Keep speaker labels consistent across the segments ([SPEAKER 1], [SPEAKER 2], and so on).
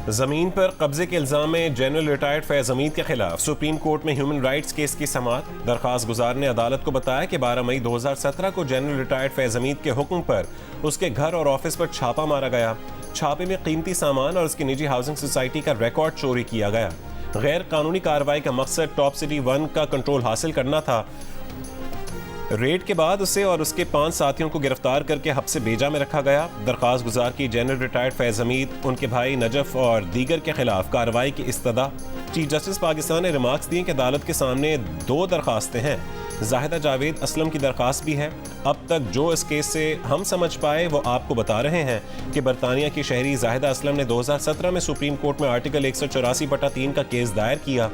[SPEAKER 1] زمین پر قبضے کے الزام میں جنرل ریٹائرڈ فیض حمید کے خلاف سپریم کورٹ میں ہیومن رائٹس کیس کی سماعت۔ درخواست گزار نے عدالت کو بتایا کہ 12 مئی 2017 کو جنرل ریٹائرڈ فیض حمید کے حکم پر اس کے گھر اور آفس پر چھاپا مارا گیا۔ چھاپے میں قیمتی سامان اور اس کی نجی ہاؤسنگ سوسائٹی کا ریکارڈ چوری کیا گیا۔ غیر قانونی کارروائی کا مقصد ٹاپ سٹی 1 کا کنٹرول حاصل کرنا تھا۔ ریڈ کے بعد اسے اور اس کے 5 ساتھیوں کو گرفتار کر کے حبس بیجا میں رکھا گیا۔ درخواست گزار کی جنرل ریٹائرڈ فیض حمید، ان کے بھائی نجف اور دیگر کے خلاف کارروائی کی استدعا۔ چیف جسٹس پاکستان نے ریمارکس دیے کہ عدالت کے سامنے 2 درخواستیں ہیں۔ زاہدہ جاوید اسلم کی درخواست بھی ہے۔ اب تک جو اس کیس سے ہم سمجھ پائے وہ آپ کو بتا رہے ہیں کہ برطانیہ کی شہری زاہدہ اسلم نے 2017 میں سپریم کورٹ میں آرٹیکل 184/3 کا کیس دائر کیا۔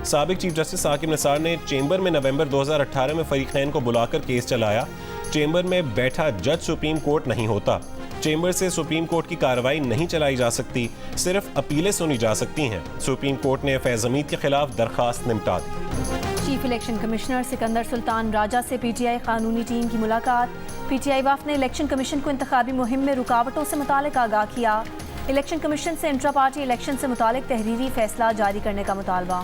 [SPEAKER 1] سابق چیف جسٹس ثاقب نثار نے چیمبر میں نومبر 2018 میں فریقین کو بلا کر کیس چلایا۔ چیمبر میں بیٹھا جج سپریم کورٹ نہیں ہوتا۔ چیمبر سے سپریم کورٹ کی کارروائی نہیں چلائی جا سکتی، صرف اپیلیں سنی جا سکتی ہیں۔ سپریم کورٹ نے فیض حمید کے خلاف درخواست نمٹا دی۔
[SPEAKER 2] چیف الیکشن کمشنر سکندر سلطان راجہ سے پی ٹی آئی قانونی ٹیم کی ملاقات۔ پی ٹی آئی وفد نے الیکشن کمیشن کو انتخابی مہم میں رکاوٹوں سے متعلق آگاہ کیا۔ الیکشن کمیشن سے انٹرا پارٹی الیکشن سے متعلق تحریری فیصلہ جاری کرنے کا مطالبہ۔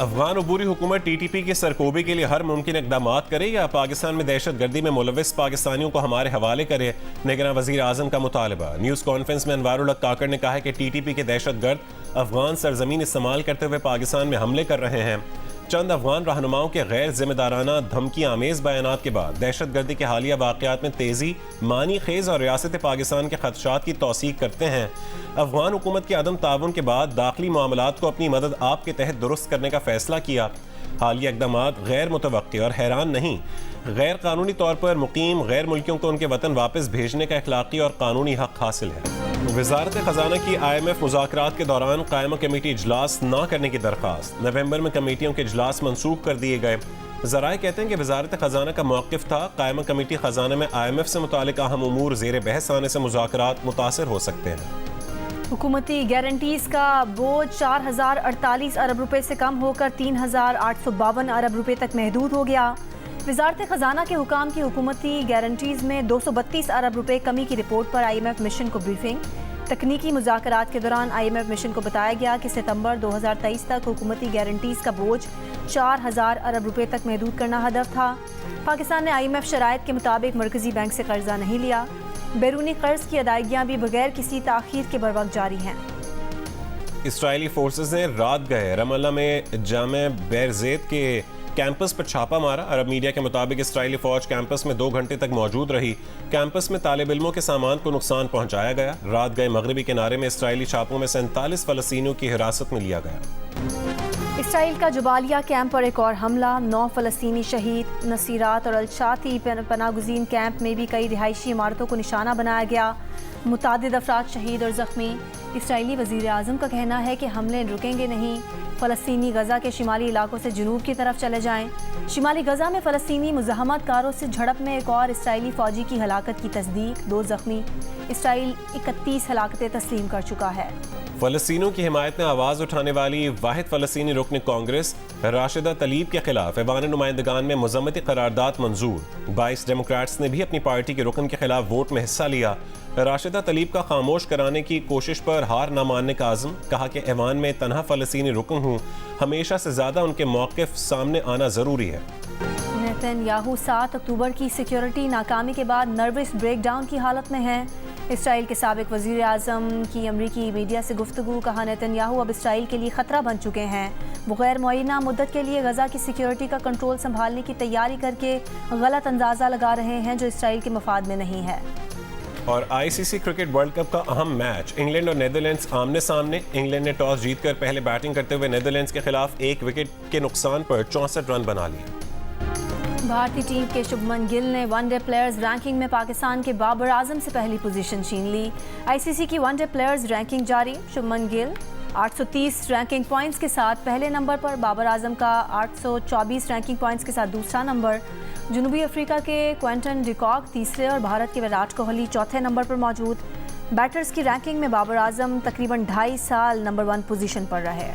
[SPEAKER 1] افغان عبوری حکومت ٹی ٹی پی کی سرکوبی کے لیے ہر ممکن اقدامات کرے یا پاکستان میں دہشت گردی میں ملوث پاکستانیوں کو ہمارے حوالے کرے، نگراں وزیر اعظم کا مطالبہ۔ نیوز کانفرنس میں انوار الحق کاکڑ نے کہا کہ ٹی ٹی پی کے دہشت گرد افغان سرزمین استعمال کرتے ہوئے پاکستان میں حملے کر رہے ہیں۔ چند افغان رہنماؤں کے غیر ذمہ دارانہ دھمکی آمیز بیانات کے بعد دہشت گردی کے حالیہ واقعات میں تیزی معنی خیز اور ریاست پاکستان کے خدشات کی توثیق کرتے ہیں۔ افغان حکومت کے عدم تعاون کے بعد داخلی معاملات کو اپنی مدد آپ کے تحت درست کرنے کا فیصلہ کیا۔ حالیہ اقدامات غیر متوقع اور حیران نہیں، غیر قانونی طور پر مقیم غیر ملکیوں کو ان کے وطن واپس بھیجنے کا اخلاقی اور قانونی حق حاصل ہے۔ وزارت خزانہ کی آئی ایم ایف مذاکرات کے دوران قائمہ کمیٹی اجلاس نہ کرنے کی درخواست۔ نومبر میں کمیٹیوں کے اجلاس منسوخ کر دیے گئے۔ ذرائع کہتے ہیں کہ وزارت خزانہ کا موقف تھا قائمہ کمیٹی خزانہ میں آئی ایم ایف سے متعلق اہم امور زیر بحث آنے سے مذاکرات متاثر ہو سکتے ہیں۔
[SPEAKER 2] حکومتی گارنٹیز کا بوجھ 4048 ارب روپے سے کم ہو کر 3852 ارب روپے تک محدود ہو گیا۔ وزارت خزانہ کے حکام کی حکومتی گارنٹیز میں 232 ارب روپے کمی کی رپورٹ پر آئی ایم ایف مشن کو بریفنگ۔ تکنیکی مذاکرات کے دوران آئی ایم ایف مشن کو بتایا گیا کہ ستمبر 2023 تک حکومتی گارنٹیز کا بوجھ 4000 ارب روپے تک محدود کرنا ہدف تھا۔ پاکستان نے آئی ایم ایف شرائط کے مطابق مرکزی بینک سے قرضہ نہیں لیا۔ بیرونی قرض کی ادائیگیاں بھی بغیر کسی تاخیر کے بروقت جاری ہیں۔
[SPEAKER 1] اسرائیلی فورسز نے رات گئے رام اللہ میں جامع بیر زیت کے کیمپس پر چھاپا مارا۔ عرب میڈیا کے مطابق اسرائیلی فوج کیمپس میں 2 گھنٹے تک موجود رہی۔ کیمپس میں طالب علموں کے سامان کو نقصان پہنچایا گیا۔ رات گئے مغربی کنارے میں اسرائیلی چھاپوں میں 47 فلسطینیوں کی حراست میں لیا گیا۔
[SPEAKER 2] اسرائیل کا جبالیہ کیمپ پر ایک اور حملہ، 9 فلسطینی شہید۔ نصیرات اور الشاطی پناہ گزین کیمپ میں بھی کئی رہائشی عمارتوں کو نشانہ بنایا گیا، متعدد افراد شہید اور زخمی۔ اسرائیلی وزیر اعظم کا کہنا ہے کہ حملے رکیں گے نہیں، فلسطینی غزہ کے شمالی علاقوں سے جنوب کی طرف چلے جائیں۔ شمالی غزہ میں فلسطینی مزاحمت کاروں سے جھڑپ میں ایک اور اسرائیلی فوجی کی ہلاکت کی تصدیق، 2 زخمی۔ اسرائیل 31 ہلاکتیں تسلیم کر چکا ہے۔
[SPEAKER 1] فلسطینیوں کی حمایت میں آواز اٹھانے والی واحد فلسطینی رکن کانگریس راشدہ طلیب کے خلاف ایوان نمائندگان میں مذمتی قرارداد منظور۔ 22 ڈیموکریٹس نے بھی اپنی پارٹی کے رکن کے خلاف ووٹ میں حصہ لیا۔ راشدہ طلیب کا خاموش کرانے کی کوشش پر ہار نہ ماننے کا عزم، کہا کہ ایوان میں تنہا فلسطینی رکن ہوں، ہمیشہ سے زیادہ ان کے موقف سامنے آنا ضروری ہے۔
[SPEAKER 2] نیتن یاہو 7 اکتوبر کی سیکیورٹی ناکامی کے بعد نروس بریک ڈاؤن کی حالت میں ہیں۔ اسرائیل کے سابق وزیر اعظم کی امریکی میڈیا سے گفتگو، کہا نیتن یاہو اب اسرائیل کے لیے خطرہ بن چکے ہیں۔ وہ غیر معینہ مدت کے لیے غزہ کی سیکیورٹی کا کنٹرول سنبھالنے کی تیاری کر کے غلط اندازہ لگا رہے ہیں جو اسرائیل کے مفاد میں نہیں ہے۔
[SPEAKER 1] اور آئی سی سی کرکٹ ورلڈ کپ کا اہم میچ، انگلینڈ اور نیدرلینڈز آمنے سامنے۔ انگلینڈ نے ٹاس جیت کر پہلے بیٹنگ کرتے ہوئے نیدرلینڈز کے خلاف 1 وکٹ کے نقصان پر 64 رن بنا لیے۔
[SPEAKER 2] بھارتی ٹیم کے شبھمن گل نے ون ڈے پلیئرز رینکنگ میں پاکستان کے بابر اعظم سے پہلی پوزیشن چھین لی۔ آئی سی سی کی ون ڈے پلیئرز رینکنگ جاری، شبھمن گل 830 رینکنگ پوائنٹس کے ساتھ پہلے نمبر پر، بابر اعظم کا 824 رینکنگ پوائنٹس کے ساتھ دوسرا نمبر۔ جنوبی افریقہ کے کوئنٹن ڈیکاک تیسرے اور بھارت کے وراٹ کوہلی چوتھے نمبر پر موجود۔ بیٹرز کی رینکنگ میں بابر اعظم تقریباً 2.5 سال نمبر 1 پوزیشن پر رہے۔